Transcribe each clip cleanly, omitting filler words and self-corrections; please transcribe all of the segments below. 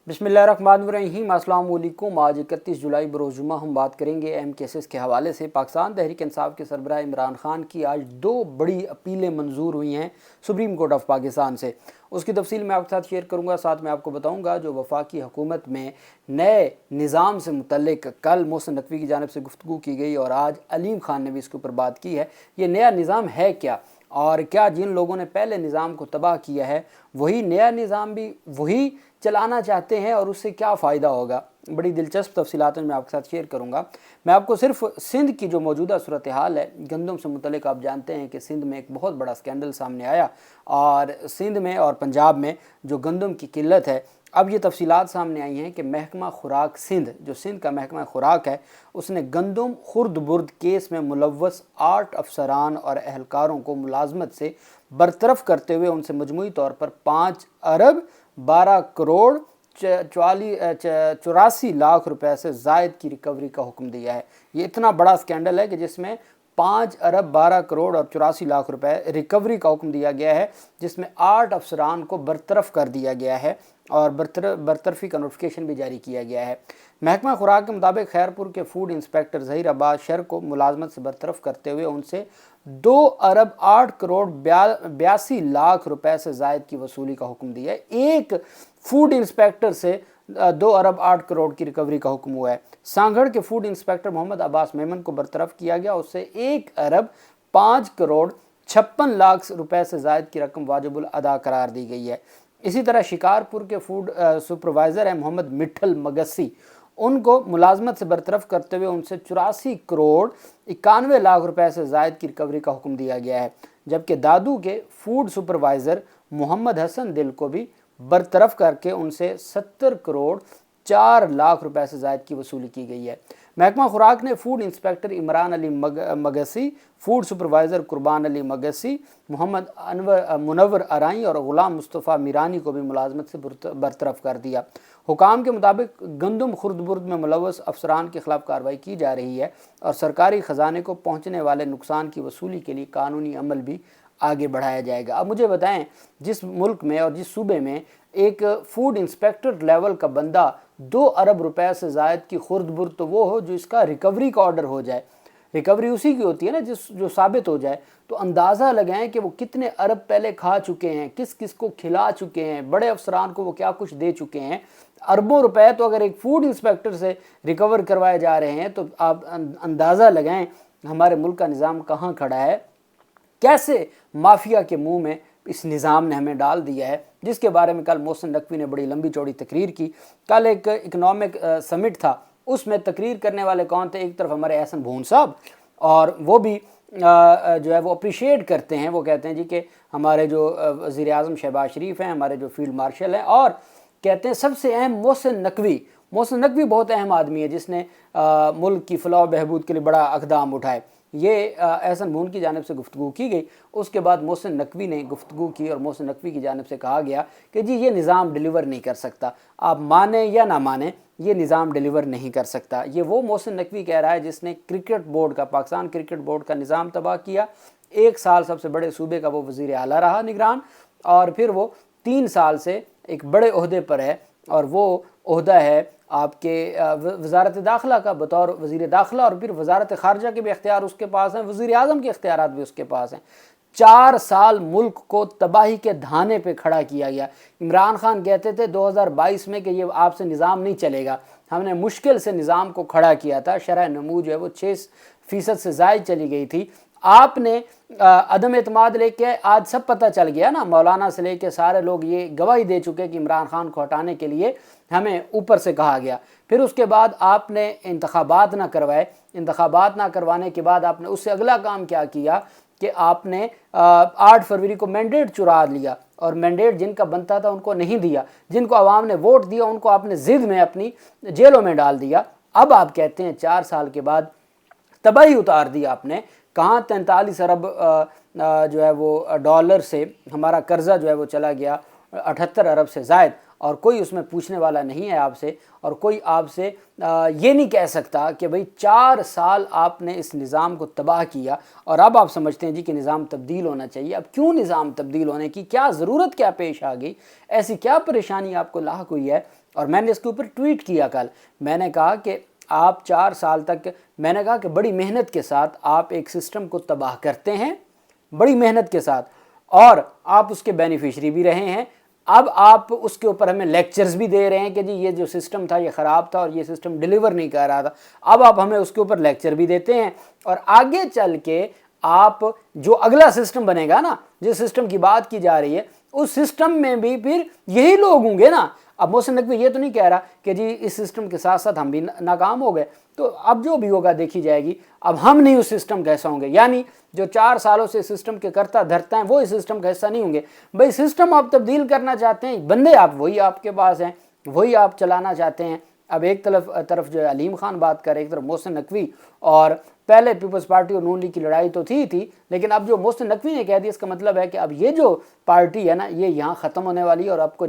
बिस्मिल्लाहिर्रहमानिर्रहीम। अस्सलाम वालेकुम। आज 31 जुलाई बरोज़ जुम्मा हम बात करेंगे अहम केसेस के हवाले से। पाकिस्तान तहरीक इंसाफ के सरबराह इमरान खान की आज दो बड़ी अपीलें मंजूर हुई हैं सुप्रीम कोर्ट ऑफ पाकिस्तान से। उसकी तफसील मैं आपके साथ शेयर करूँगा। साथ में आपको बताऊँगा जो वफाकी हुकूमत में नए निज़ाम से मुतल्लिक कल मोहसिन नकवी की जानिब से गुफ्तगू की गई और आज अलीम खान ने भी इसके ऊपर बात की है। ये नया निज़ाम है क्या, और क्या जिन लोगों ने पहले निज़ाम को तबाह किया है वही नया निज़ाम भी वही चलाना चाहते हैं, और उससे क्या फ़ायदा होगा। बड़ी दिलचस्प तफसीलात मैं आपके साथ शेयर करूंगा। मैं आपको सिर्फ सिंध की जो मौजूदा सूरत हाल है गंदम से मुतल्लिक, आप जानते हैं कि सिंध में एक बहुत बड़ा स्कैंडल सामने आया, और सिंध में और पंजाब में जो गंदम की किल्लत है, अब ये तफसीलात सामने आई हैं कि महकमा खुराक सिंध, जो सिंध का महकमा खुराक है, उसने गंदम खुर्द बुर्द केस में मुलव्वस 8 अफसरान और अहलकारों को मुलाजमत से बरतरफ करते हुए उनसे मजमूई तौर पर 5 अरब 12 करोड़ 84 लाख रुपए से ज़ायद की रिकवरी का हुक्म दिया है। ये इतना बड़ा स्कैंडल है कि जिसमें 5 अरब 12 करोड़ और 84 लाख रुपए रिकवरी का हुक्म दिया गया है, जिसमें 8 अफसरान को बरतरफ कर दिया गया है और बरतरफी का नोटिफिकेशन भी जारी किया गया है। महकमा खुराक के मुताबिक खैरपुर के food inspector Zaheer Abbas sir को मुलाजमत से बरतरफ करते हुए उनसे 2 अरब 8 करोड़ 82 लाख रुपए से ज़ायद की वसूली का हुक्म दिया है। एक फूड इंस्पेक्टर से 2 अरब 8 करोड़ की रिकवरी का हुक्म हुआ है। सांगड़ के फूड इंस्पेक्टर मोहम्मद अब्बास मेमन को बरतरफ किया गया, उससे 1 अरब 5 करोड़ 56 लाख रुपए से ज़ायद की रकम वाजिबुल अदा करार दी गई है। इसी तरह शिकारपुर के फूड सुपरवाइज़र हैं मोहम्मद मिठल मगसी, उनको मुलाजमत से बरतरफ करते हुए उनसे 84 करोड़ 91 लाख रुपए से ज़ायद की रिकवरी का हुक्म दिया गया है। जबकि दादू के फूड सुपरवाइज़र मोहम्मद हसन दिल को भी बरतरफ करके उनसे 70 करोड़ 4 लाख रुपए से ज़ायद की वसूली की गई है। महकमा खुराक ने food inspector Imran Ali Magsi, food supervisor Qurban Ali Magsi, Mohammad Munawwar अराई और ग़ुलाम मुस्तफ़ा मीरानी को भी मुलाजमत से बरतरफ कर दिया। हुकाम के मुताबिक गंदम खुर्द-बुर्द में मुलव्वस अफसरान के खिलाफ कार्रवाई की जा रही है और सरकारी ख़जाने को पहुँचने वाले नुकसान की वसूली के लिए कानूनी अमल भी आगे बढ़ाया जाएगा। अब मुझे बताएं, जिस मुल्क में और जिस सूबे में एक फूड इंस्पेक्टर लेवल का बंदा 2 अरब रुपए से ज़ायद की खुर्द बुर्द, तो वो हो जो इसका रिकवरी का ऑर्डर हो जाए। रिकवरी उसी की होती है ना जो साबित हो जाए। तो अंदाज़ा लगाएं कि वो कितने अरब पहले खा चुके हैं, किस किस को खिला चुके हैं, बड़े अफसरान को वो क्या कुछ दे चुके हैं। अरबों रुपए तो अगर एक फूड इंस्पेक्टर से रिकवर करवाए जा रहे हैं, तो आप अंदाज़ा लगाएं हमारे मुल्क का निज़ाम कहाँ खड़ा है, कैसे माफिया के मुंह में इस निज़ाम ने हमें डाल दिया है, जिसके बारे में कल मोहसिन नकवी ने बड़ी लंबी चौड़ी तकरीर की। कल एक इकनॉमिक समिट था, उसमें तकरीर करने वाले कौन थे? एक तरफ हमारे एहसन भून साहब, और वो भी जो है वो अप्रिशिएट करते हैं, वो कहते हैं जी कि हमारे जो वज़ीर आज़म शहबाज शरीफ हैं, हमारे जो फील्ड मार्शल हैं, और कहते हैं सबसे अहम मोहसिन नकवी बहुत अहम आदमी है जिसने मुल्क की फलाह बहबूद के लिए बड़ा अक़दाम उठाए। ये एहसन भून की जानिब से गुफ्तगू की गई। उसके बाद मोहसिन नकवी ने गुफ्तगू की और मोहसिन नकवी की जानिब से कहा गया कि जी ये निज़ाम डिलीवर नहीं कर सकता, आप माने या ना माने, ये निज़ाम डिलीवर नहीं कर सकता। ये वो मोहसिन नकवी कह रहा है जिसने क्रिकेट बोर्ड का, पाकिस्तान क्रिकेट बोर्ड का निज़ाम तबाह किया। 1 साल सबसे बड़े सूबे का वो वज़ीर आला रहा निगरान, और फिर वो 3 साल से एक बड़े ओहदे पर है, और वो ओहदा है आपके वज़ारत दाखिला का बतौर वज़ीर दाखिला, और फिर वज़ारत ख़ारजा के भी इख्तियार उसके पास हैं, वज़ीर आज़म के इख्तियारात भी उसके पास हैं। 4 साल मुल्क को तबाही के धाने पे खड़ा किया गया। इमरान खान कहते थे 2022 में कि ये आपसे निज़ाम नहीं चलेगा, हमने मुश्किल से निज़ाम को खड़ा किया था। शरह नमू जो है वो 6% से ज़ायद चली गई थी। आपने अदम एतमाद लेके आज सब पता चल गया ना, मौलाना से लेके सारे लोग ये गवाही दे चुके कि इमरान खान को हटाने के लिए हमें ऊपर से कहा गया। फिर उसके बाद आपने इंतखाबात ना करवाए, इंतखाबात ना करवाने के बाद आपने उससे अगला काम क्या किया कि आपने 8 फरवरी को मैंडेट चुरा लिया, और मैंडेट जिनका बनता था उनको नहीं दिया, जिनको आवाम ने वोट दिया उनको आपने ज़िद में अपनी जेलों में डाल दिया। अब आप कहते हैं 4 साल के बाद तबाही उतार दी आपने। कहाँ 43 अरब जो है वो डॉलर से हमारा कर्ज़ा जो है वो चला गया 78 अरब से ज़ायद, और कोई उसमें पूछने वाला नहीं है आपसे, और कोई आपसे ये नहीं कह सकता कि भाई 4 साल आपने इस निज़ाम को तबाह किया और अब आप समझते हैं जी कि निज़ाम तब्दील होना चाहिए। अब क्यों निज़ाम तब्दील होने की क्या ज़रूरत, क्या पेश आ गई, ऐसी क्या परेशानी आपको लाहक हुई है और मैंने इसके ऊपर ट्वीट किया कल। मैंने कहा कि आप 4 साल तक, मैंने कहा कि बड़ी मेहनत के साथ आप एक सिस्टम को तबाह करते हैं, बड़ी मेहनत के साथ, और आप उसके बेनिफिशरी भी रहे हैं। अब आप उसके ऊपर हमें लेक्चर्स भी दे रहे हैं कि जी ये जो सिस्टम था ये ख़राब था और ये सिस्टम डिलीवर नहीं कर रहा था। अब आप हमें उसके ऊपर लेक्चर भी देते हैं, और आगे चल के आप जो अगला सिस्टम बनेगा ना, जिस सिस्टम की बात की जा रही है, उस सिस्टम में भी फिर यही लोग होंगे ना। अब मोहसिन नकवी ये तो नहीं कह रहा कि जी इस सिस्टम के साथ साथ हम भी नाकाम हो गए, तो अब जो भी होगा देखी जाएगी। अब हम नहीं उस सिस्टम का हिस्सा होंगे, यानी जो 4 सालों से सिस्टम के करता धरता हैं वो इस सिस्टम का हिस्सा नहीं होंगे। भाई सिस्टम आप तब्दील करना चाहते हैं, बंदे आप वही आपके पास हैं, वही आप चलाना चाहते हैं। अब एक तरफ जो है अलीम खान बात कर रहे, एक तरफ मोहसिन नकवी, और पहले पीपल्स पार्टी और नून लीग की लड़ाई तो थी, लेकिन अब जो मोहसिन नकवी ने कह दिया, इसका मतलब है कि अब ये जो पार्टी है ना ये यहाँ ख़त्म होने वाली है, और आपको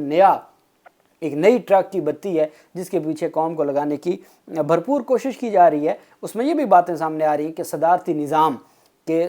एक नई ट्रक की बत्ती है जिसके पीछे कौम को लगाने की भरपूर कोशिश की जा रही है। उसमें ये भी बातें सामने आ रही हैं कि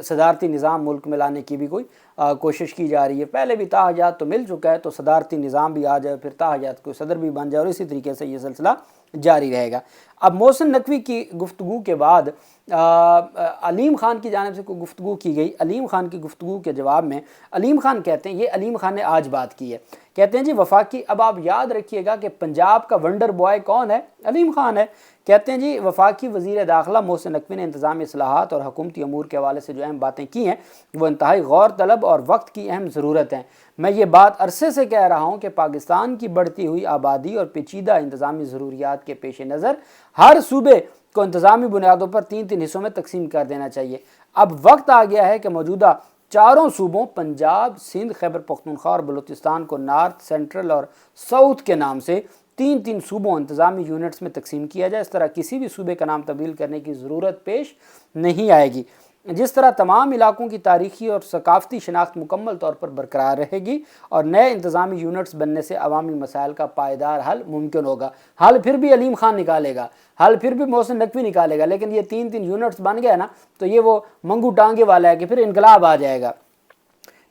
सदारती निज़ाम मुल्क में लाने की भी कोई कोशिश की जा रही है। पहले भी ताहजात तो मिल चुका है, तो सदारती निज़ाम भी आ जाए, फिर ताहजात कोई सदर भी बन जाए, और इसी तरीके से ये सिलसिला जारी रहेगा। अब मोहसिन नकवी की गुफ्तगू के बाद अलीम खान की जानिब से कोई गुफ्तगू की गई। अलीम खान की गुफ्तगू के जवाब में अलीम खान कहते हैं, ये अलीम खान ने आज बात की है, कहते हैं जी वफाकी, अब आप याद रखिएगा कि पंजाब का वंडर बॉय कौन है? अलीम खान है। कहते हैं जी वफाकी वज़ीर दाखिला मोहसिन नकवी ने इंतज़ामी इस्लाहात और हुकूमती अमूर के हवाले से जो अहम बातें की हैं वो इंतहाई गौर तलब और वक्त की अहम ज़रूरत है। मैं ये बात अरसे से कह रहा हूँ कि पाकिस्तान की बढ़ती हुई आबादी और पेचीदा इंतज़ामी ज़रूरियात के पेश नज़र हर सूबे को इंतज़ामी बुनियादों पर 3-3 हिस्सों में तकसीम कर देना चाहिए। अब वक्त आ गया है कि मौजूदा चारों सूबों पंजाब, सिंध, खैबर पख्तूनख्वा और बलूचिस्तान को नॉर्थ, सेंट्रल और साउथ के नाम से 3-3 सूबों इंतज़ामी यूनिट्स में तकसीम किया जाए। इस तरह किसी भी सूबे का नाम तब्दील करने की ज़रूरत पेश नहीं आएगी। जिस तरह तमाम इलाकों की तारीखी और सकाफ़ती शनाख्त मुकम्मल तौर पर बरकरार रहेगी और नए इंतज़ामी यूनिट्स बनने से अवामी मसाइल का पायदार हल मुमकिन होगा। हल फिर भी अलीम खान निकालेगा, हल फिर भी मोहसिन नकवी निकालेगा, लेकिन ये 3-3 यूनिट्स बन गए ना, तो ये वो मंगू टांगे वाला है कि फिर इनकलाब आ जाएगा।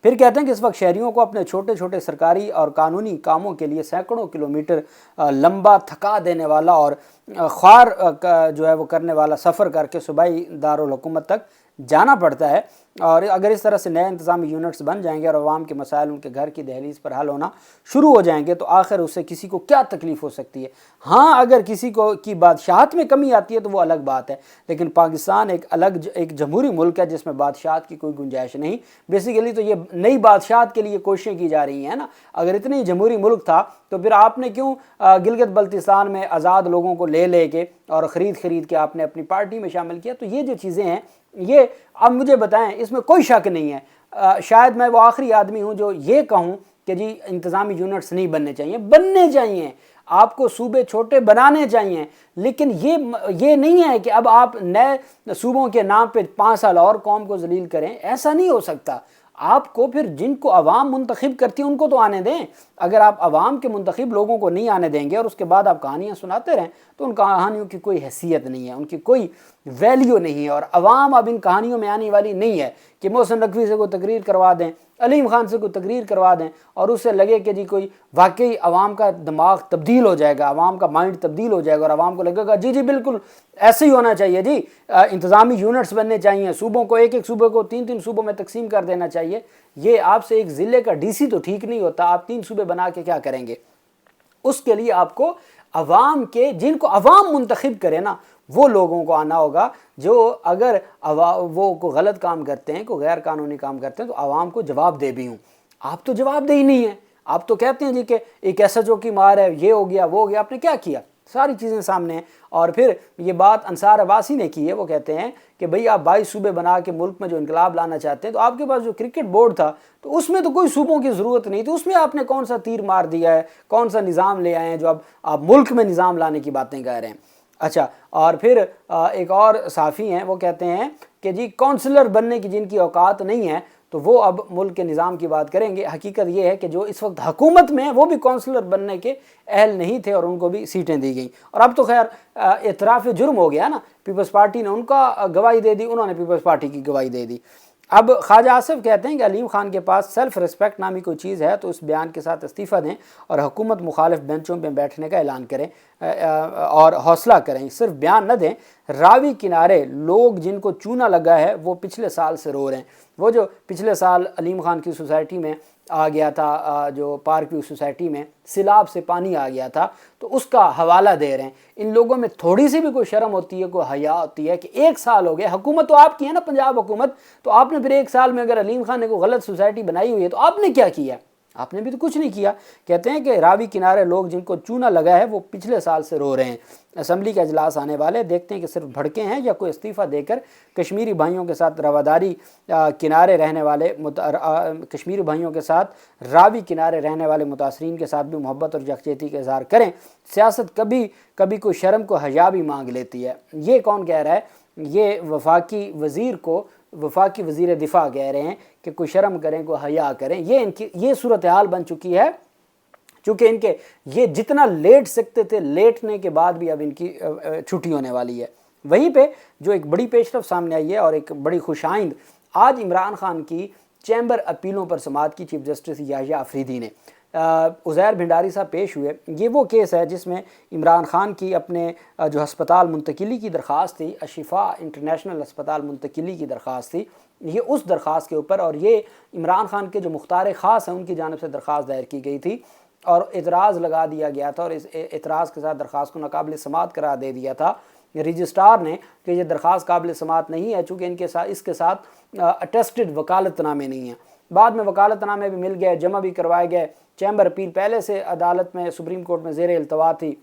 फिर कहते हैं कि इस वक्त शहरियों को अपने छोटे छोटे सरकारी और कानूनी कामों के लिए सैकड़ों किलोमीटर लंबा, थका देने वाला और ख्वार जो है वो करने वाला सफ़र करके सूबाई दारुल हुकूमत तक जाना पड़ता है। और अगर इस तरह से नए इंतज़ामी यूनिट्स बन जाएंगे और अवाम के मसाइल उनके घर की दहलीज पर हल होना शुरू हो जाएंगे, तो आखिर उससे किसी को क्या तकलीफ़ हो सकती है? हाँ, अगर किसी को की बादशाहत में कमी आती है तो वो अलग बात है, लेकिन पाकिस्तान एक जमहूरी मुल्क है जिसमें बादशाहत की कोई गुंजाइश नहीं। बेसिकली तो ये नई बादशाहत के लिए कोशिशें की जा रही हैं ना। अगर इतनी जमहूरी मुल्क था तो फिर आपने क्यों गिलगित बल्तिस्तान में आज़ाद लोगों को ले के और ख़रीद के आपने अपनी पार्टी में शामिल किया? तो ये जो चीज़ें हैं, ये अब मुझे बताएं, इसमें कोई शक नहीं है। शायद मैं वो आखिरी आदमी हूँ जो ये कहूँ कि जी इंतज़ामी यूनिट्स नहीं बनने चाहिए। आपको सूबे छोटे बनाने चाहिए, लेकिन ये नहीं है कि अब आप नए सूबों के नाम पे 5 साल और कौम को जलील करें। ऐसा नहीं हो सकता। आपको फिर जिनको अवाम मुंतखब करती है उनको तो आने दें। अगर आप अवाम के मुंतखब लोगों को नहीं आने देंगे और उसके बाद आप कहानियाँ सुनाते रहें तो उन कहानियों की कोई हैसियत नहीं है, उनकी कोई वैल्यू नहीं है। और अवाम अब इन कहानियों में आने वाली नहीं है कि मोहसिन नकवी से कोई तकरीर करवा दें, अलीम खान से कोई तकरीर करवा दें और उससे लगे कि जी कोई वाकई अवाम का दिमाग तब्दील हो जाएगा, अवाम का माइंड तब्दील हो जाएगा और अवाम को लगेगा जी बिल्कुल ऐसे ही होना चाहिए, जी इंतज़ामी यूनिट्स बनने चाहिए, सूबों को एक सूबे को 3-3 सूबों में तकसीम कर देना चाहिए। ये आपसे एक ज़िले का डीसी तो ठीक नहीं होता, आप 3 सूबे बना के क्या करेंगे? उसके लिए आपको अवाम के, जिनको अवाम मुंतखब करे ना, वो लोगों को आना होगा, जो अगर वो को गलत काम करते हैं, को गैर कानूनी काम करते हैं, तो आवाम को जवाब दे भी हूँ। आप तो जवाब दे ही नहीं है। आप तो कहते हैं जी कि एक SHO की मार है, ये हो गया वो हो गया। आपने क्या किया? सारी चीज़ें सामने हैं। और फिर ये बात अंसार अब्बासी ने की है। वो कहते हैं कि भाई आप 22 सूबे बना के मुल्क में जो इनकलाब लाना चाहते हैं, तो आपके पास जो क्रिकेट बोर्ड था तो उसमें तो कोई सूबों की ज़रूरत नहीं थी। उसमें आपने कौन सा तीर मार दिया है, कौन सा निज़ाम ले आए हैं जो अब आप मुल्क में निज़ाम लाने की बातें कह रहे हैं? अच्छा, और फिर एक और साफ़ी हैं, वो कहते हैं कि जी काउंसलर बनने की जिनकी औकात नहीं है तो वो अब मुल्क के निज़ाम की बात करेंगे। हकीकत ये है कि जो इस वक्त हुकूमत में है वो भी काउंसलर बनने के अहल नहीं थे और उनको भी सीटें दी गई। और अब तो खैर इतराफ़ जुर्म हो गया ना, पीपल्स पार्टी ने उनका गवाही दे दी, उन्होंने पीपल्स पार्टी की गवाही दे दी। اب خواجہ آصف کہتے ہیں کہ علیم خان کے پاس سیلف ریسپیکٹ نامی کوئی چیز ہے تو اس بیان کے ساتھ استعفیٰ دیں اور حکومت مخالف بینچوں پہ بیٹھنے کا اعلان کریں اور حوصلہ کریں، صرف بیان نہ دیں۔ راوی کنارے لوگ جن کو چونا لگا ہے وہ پچھلے سال سے رو رہے ہیں۔ وہ جو پچھلے سال علیم خان کی سوسائٹی میں آ گیا تھا، جو پارک ویو سوسائٹی میں سیلاب سے پانی آ گیا تھا، تو اس کا حوالہ دے رہے ہیں۔ ان لوگوں میں تھوڑی سی بھی کوئی شرم ہوتی ہے، کوئی حیا ہوتی ہے کہ 1 سال ہو گیا، حکومت تو آپ کی ہے نا، پنجاب حکومت، تو آپ نے پھر 1 سال میں اگر علیم خان نے کوئی غلط سوسائٹی بنائی ہوئی ہے تو آپ نے کیا کیا؟ آپ نے بھی تو کچھ نہیں کیا۔ کہتے ہیں کہ راوی کنارے لوگ جن کو چونا لگا ہے وہ پچھلے سال سے رو رہے ہیں۔ اسمبلی کا اجلاس آنے والے، دیکھتے ہیں کہ صرف بھڑکے ہیں یا کوئی استعفیٰ دے کر کشمیری بھائیوں کے ساتھ رواداری کنارے رہنے والے کشمیری بھائیوں کے ساتھ راوی کنارے رہنے والے متاثرین کے ساتھ بھی محبت اور یکجہتی کا اظہار کریں۔ سیاست کبھی کبھی کوئی شرم کو حیا بھی مانگ لیتی ہے۔ یہ کون کہہ رہا ہے؟ یہ وفاقی وزیر دفاع کہہ رہے ہیں کہ کوئی شرم کریں، کوئی حیا کریں۔ یہ صورتحال بن چکی ہے، چونکہ ان کے یہ جتنا لیٹ سکتے تھے، لیٹنے کے بعد بھی اب ان کی چھٹی ہونے والی ہے۔ وہیں پہ جو ایک بڑی پیش رفت سامنے آئی ہے اور ایک بڑی خوش آئند، آج عمران خان کی چیمبر اپیلوں پر سماعت کی چیف جسٹس یحییٰ آفریدی نے۔ عزیر بھنڈاری صاحب پیش ہوئے۔ یہ وہ کیس ہے جس میں عمران خان کی اپنے جو ہسپتال منتقلی کی درخواست تھی، اشفا انٹرنیشنل ہسپتال منتقلی کی درخواست تھی، یہ اس درخواست کے اوپر، اور یہ عمران خان کے جو مختار خاص ہیں ان کی جانب سے درخواست دائر کی گئی تھی اور اعتراض لگا دیا گیا تھا، اور اس اعتراض کے ساتھ درخواست کو ناقابل سماعت قرار دے دیا تھا رجسٹرار نے کہ یہ درخواست قابل سماعت نہیں ہے، چونکہ اس کے ساتھ اٹیسٹڈ وکالت نامے نہیں ہیں۔ بعد میں وکالت نامے بھی مل گئے، جمع بھی کروائے گئے۔ چیمبر اپیل پہلے سے عدالت میں، سپریم کورٹ میں زیر التوا تھی۔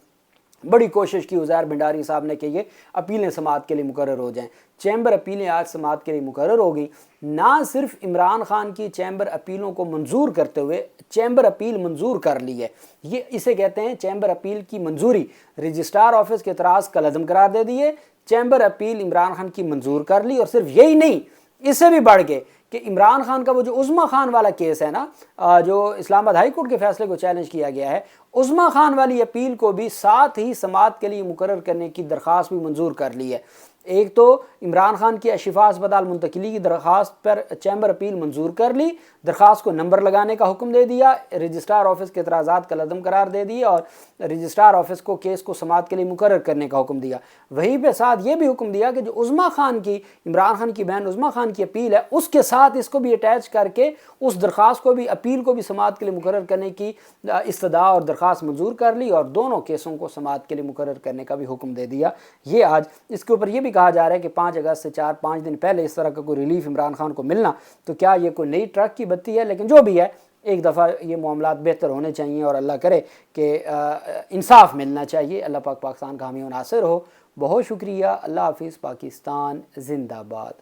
بڑی کوشش کی عزیر بھنڈاری صاحب نے کہ یہ اپیلیں سماعت کے لیے مقرر ہو جائیں۔ چیمبر اپیلیں آج سماعت کے لیے مقرر ہو گئی۔ نہ صرف عمران خان کی چیمبر اپیلوں کو منظور کرتے ہوئے چیمبر اپیل منظور کر لی ہے، یہ اسے کہتے ہیں چیمبر اپیل کی منظوری۔ رجسٹرار آفس کے اعتراض کا لازم قرار دے دیے، چیمبر اپیل عمران خان کی منظور کر لی، اور صرف یہی نہیں، اس سے بھی بڑھ کے کہ عمران خان کا وہ جو عظمیٰ خان والا کیس ہے نا، جو اسلام آباد ہائی کورٹ کے فیصلے کو چیلنج کیا گیا ہے، عظمیٰ خان والی اپیل کو بھی ساتھ ہی سماعت کے لیے مقرر کرنے کی درخواست بھی منظور کر لی ہے۔ ایک تو عمران خان کی اشفا اسپتال منتقلی کی درخواست پر چیمبر اپیل منظور کر لی، درخواست کو نمبر لگانے کا حکم دے دیا، رجسٹرار آفس کے اعتراضات کا لازم قرار دے دیا، اور رجسٹرار آفس کو کیس کو سماعت کے لیے مقرر کرنے کا حکم دیا۔ وہیں پہ ساتھ یہ بھی حکم دیا کہ جو عظمیٰ خان کی، عمران خان کی بہن عظمیٰ خان کی اپیل ہے، اس کے ساتھ اس کو بھی اٹیچ کر کے اس درخواست کو بھی، اپیل کو بھی سماعت کے لیے مقرر کرنے کی استدعا اور درخواست منظور کر لی، اور دونوں کیسوں کو سماعت کے لیے مقرر کرنے کا بھی حکم دے دیا۔ یہ آج اس کے اوپر یہ بھی کہا جا رہا ہے کہ 5 اگست سے 4-5 دن پہلے اس طرح کا کوئی ریلیف عمران خان کو ملنا، تو کیا یہ کوئی نئی ٹرک کی بتی ہے؟ لیکن جو بھی ہے، ایک دفعہ یہ معاملات بہتر ہونے چاہیے، اور اللہ کرے کہ انصاف ملنا چاہیے۔ اللہ پاک پاکستان کا حامی و ناصر ہو۔ بہت شکریہ۔ اللہ حافظ۔ پاکستان زندہ باد۔